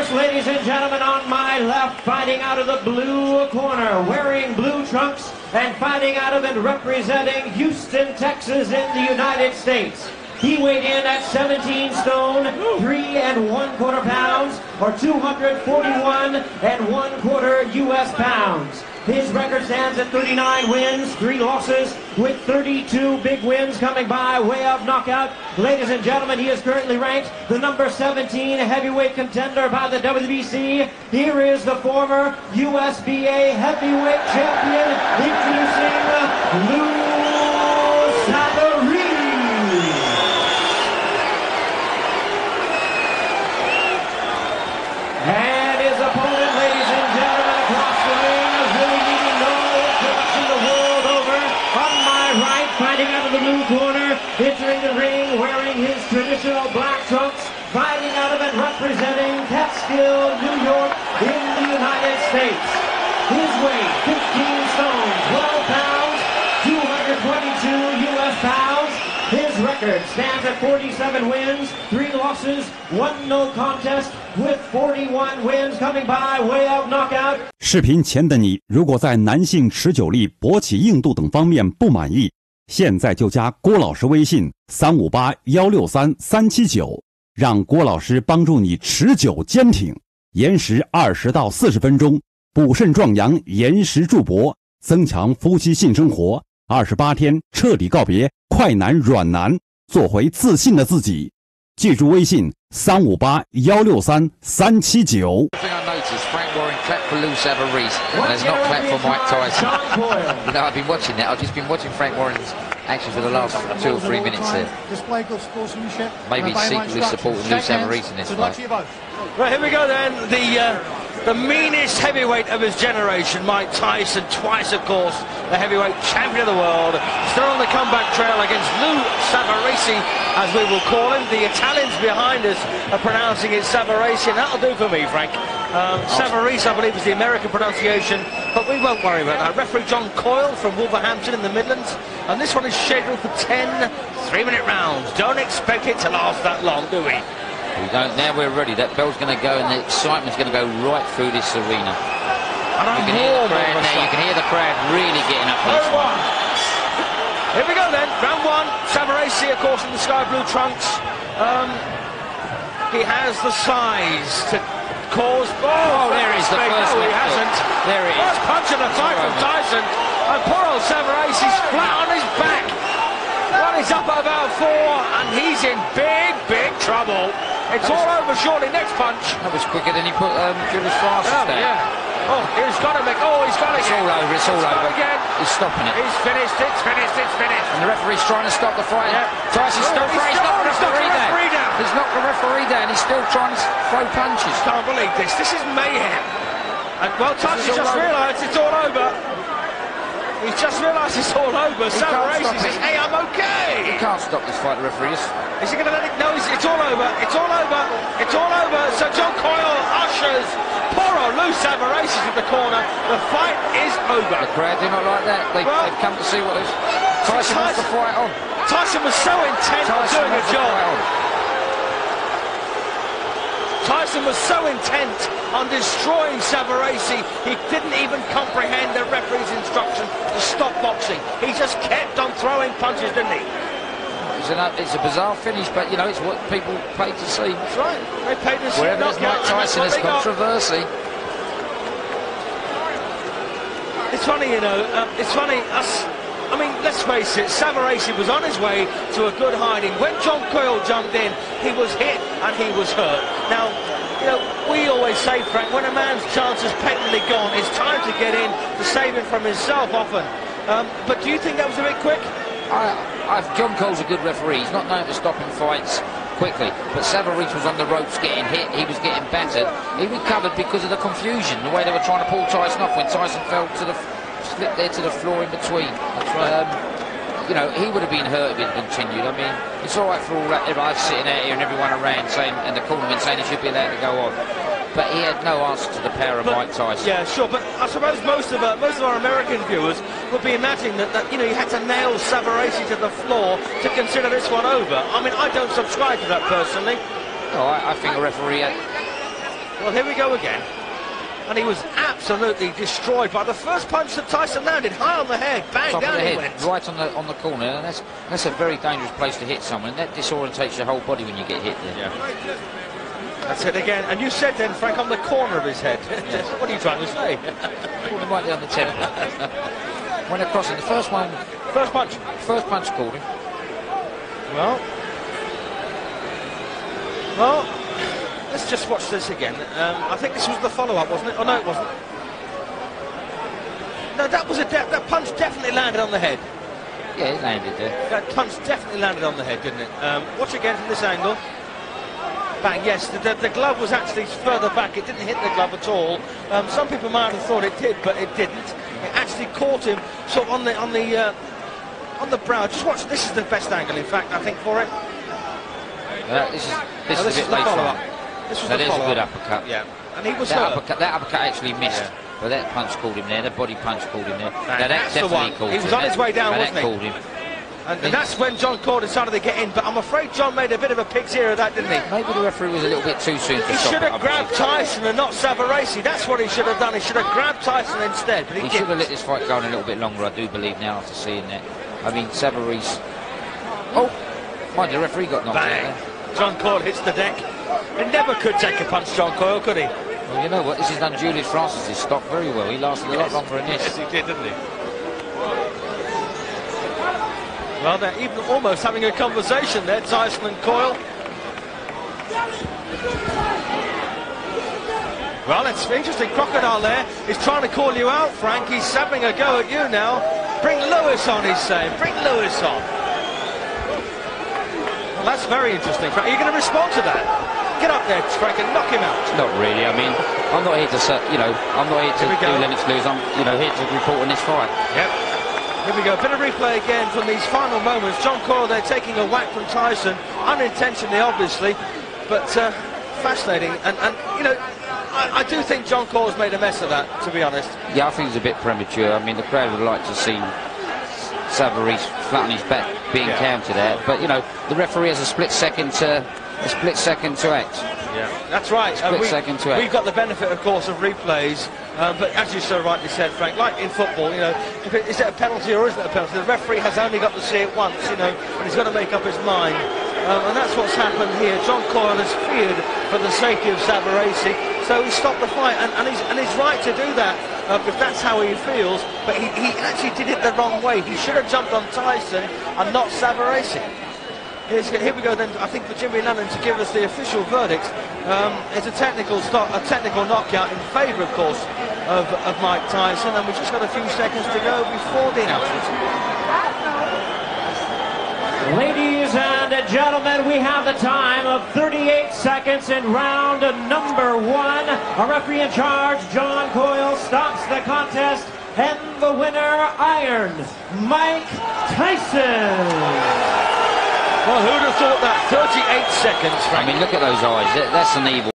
First, ladies and gentlemen, on my left, fighting out of the blue corner, wearing blue trunks and fighting out of and representing Houston, Texas in the United States. He weighed in at 17 stone, 3 1/4 pounds, or 241 1/4 U.S. pounds. His record stands at 39 wins, 3 losses, with 32 big wins coming by way of knockout. Ladies and gentlemen, he is currently ranked the number 17 heavyweight contender by the WBC. Here is the former USBA heavyweight champion, introducing Lou Savarese. And his opponent, ladies and gentlemen, across the ring, really needing no introduction the world over. On my right, fighting out of the blue corner, entering the ring, wearing his traditional black trunks, fighting out of and representing Catskill, New York, in the United States. His weight, 15 stone, 12 pounds, 222 U.S. pounds. His record stands at 47 wins, 3 losses, 1 no contest, with 41 wins coming by way of knockout. 视频前的你，如果在男性持久力、勃起硬度等方面不满意，现在就加郭老师微信358163379，让郭老师帮助你持久坚挺，延时20到40分钟，补肾壮阳，延时助勃，增强夫妻性生活，28天彻底告别快男软男，做回自信的自己。记住微信358163379。Frank Warren clapped for Lou Savarese and has not clapped for Mike Tyson. You know, I've been watching that. I've just been watching Frank Warren's action for the last 2 or 3 minutes there. Maybe secretly supporting Lou Savarese in this fight. Right, here we go then. The meanest heavyweight of his generation, Mike Tyson, twice, of course, the heavyweight champion of the world, still on the comeback trail against Lou Savarese, as we will call him. The Italians behind us are pronouncing it Savarese, and that'll do for me, Frank. Savarese, I believe, is the American pronunciation, but we won't worry about that. Referee John Coyle from Wolverhampton in the Midlands, and this one is scheduled for 10 3-minute rounds. Don't expect it to last that long, do we? We don't. Now we're ready. That bell's going to go, and the excitement's going to go right through this arena. And you can hear the crowd now. You can hear the crowd really getting up for this one. Here we go then. Round 1. Savarese, of course, in the sky blue trunks. He has the size to cause. Oh, there is the first. No, he hasn't. There it is. First punch of the fight from Tyson, and poor old Savarese's flat on his back. Well, he's up at about 4, and he's in big, big trouble. It's all over shortly. Next punch. That was quicker than he put Julius Francis there. Yeah. Oh, he's got to make. Oh, he's got it. It's all over. It's all over. Again. He's stopping it. He's finished. It's finished. It's finished. And the referee's trying to stop the fight. Yeah. Tyson's still trying. He's knocked the referee down. He's knocked the referee down. He's still trying to throw punches. Can't believe this. This is mayhem. And well, Tyson just realised it's all over. He's just realised it's all over. Savarese says, hey, I'm okay. He can't stop this fight, the referee is. Is he going to let it? No, it's all over. It's all over. It's all over. So John Coyle ushers poor old Lou Savarese to the corner. The fight is over. The crowd do not like that. They've come to see what is. Tyson wants the fight on. Tyson was so intent on doing a job. Tyson was so intent on destroying Savarese, he didn't even comprehend the referee's instruction to stop boxing. He just kept on throwing punches, didn't he? It's a bizarre finish, but, you know, it's what people paid to see. That's right. They paid to see. Wherever there's Mike Tyson, there's controversy. It's funny, you know, it's funny, I mean, let's face it, Savarese was on his way to a good hiding. When John Coyle jumped in, he was hit and he was hurt. Now, you know, we always say, Frank, when a man's chance is patently gone, it's time to get in to save him from himself often. But do you think that was a bit quick? John Cole's a good referee. He's not known for stopping fights quickly, but Savarese was on the ropes getting hit. He was getting battered. He recovered because of the confusion, the way they were trying to pull Tyson off when Tyson fell to the slipped there to the floor in between. That's right. You know, he would have been hurt if it continued. I mean, it's all right for all that. Everyone sitting out here and everyone around saying, and the cornerman saying he should be allowed to go on. But he had no answer to the power of Mike Tyson. Yeah, sure. But I suppose most of our American viewers would be imagining that you know, you had to nail Savarese to the floor to consider this one over. I mean, I don't subscribe to that personally. No, I think a referee Well, here we go again. And he was absolutely destroyed by the first punch that Tyson landed, high on the head, bang, Top down of the he head, went. right on the corner, and that's a very dangerous place to hit someone. That disorientates your whole body when you get hit there. Yeah. That's it again. And you said then, Frank, on the corner of his head. Yes. What are you trying to say? Called him right down the temple. Went across it. The first one. First punch. First punch called him. Well, let's just watch this again. I think this was the follow-up, wasn't it? Oh, no, it wasn't. No, that punch definitely landed on the head. Yeah, it landed there. That punch definitely landed on the head, didn't it? Watch again from this angle. Bang, yes, the glove was actually further back. It didn't hit the glove at all. Some people might have thought it did, but it didn't. It actually caught him sort of on the brow. Just watch. This is the best angle, in fact, I think, for it. This is a bit the late follow-up. on. This was That the is a follow-up. good uppercut. Yeah, and he was that hurt. uppercut actually missed. Yeah. But that punch called him there. The body punch called him there. And that's the one. Called He was him. on his way down, That wasn't he? called him. And that's when John Coyle decided to get in, but I'm afraid John made a bit of a pig's ear of that, didn't he? Maybe the referee was a little bit too soon to He stop should it, have I grabbed believe. Tyson and not Savarese. That's what he should have done. He should have grabbed Tyson instead, but He he should have let didn't. this fight go on a little bit longer, I do believe, now after seeing that. I mean, Savarese. Oh, mind you, the referee got knocked out Bang. there. John Coyle hits the deck. He never could take a punch, John Coyle, could he? Well, you know what? This has done Julius Francis' stock very well. He lasted a lot longer than this. Yes, he did, didn't he? Well, they're even almost having a conversation there, Tyson and Coyle. Well, it's interesting. Crocodile there is trying to call you out, Frank. He's having a go at you now. Bring Lewis on, he's saying. Bring Lewis on. Well, that's very interesting, Frank. Are you going to respond to that? Get up there, Frank, and knock him out. Not really. I mean, I'm not here to, I'm not here to do Lennox lose. I'm, here to report on this fight. Yep. Here we go. A bit of replay again from these final moments. John Coyle there taking a whack from Tyson, unintentionally, obviously, but fascinating. And I do think John Coyle's made a mess of that, to be honest. Yeah, I think it's a bit premature. I mean, the crowd would like to see Savarese flat on his back being counted out, but the referee has a split second to act. Yeah, that's right. Second to act. We've got the benefit, of course, of replays, but as you so rightly said, Frank, like in football, is it a penalty or isn't it a penalty? The referee has only got to see it once, and he's got to make up his mind. And that's what's happened here. John Coyle has feared for the safety of Savarese, so he stopped the fight, and he's right to do that, if that's how he feels, but he actually did it the wrong way. He should have jumped on Tyson and not Savarese. Here we go then, I think, for Jimmy Lennon to give us the official verdict. It's a technical knockout in favour, of course, of Mike Tyson, and we've just got a few seconds to go before the announcement. Ladies and gentlemen, we have the time of 38 seconds in round number 1. A referee in charge, John Coyle, stops the contest, and the winner, irons Mike Tyson. Well, who'd have thought that? 38 seconds, Frank. I mean, look at those eyes. That's an evil.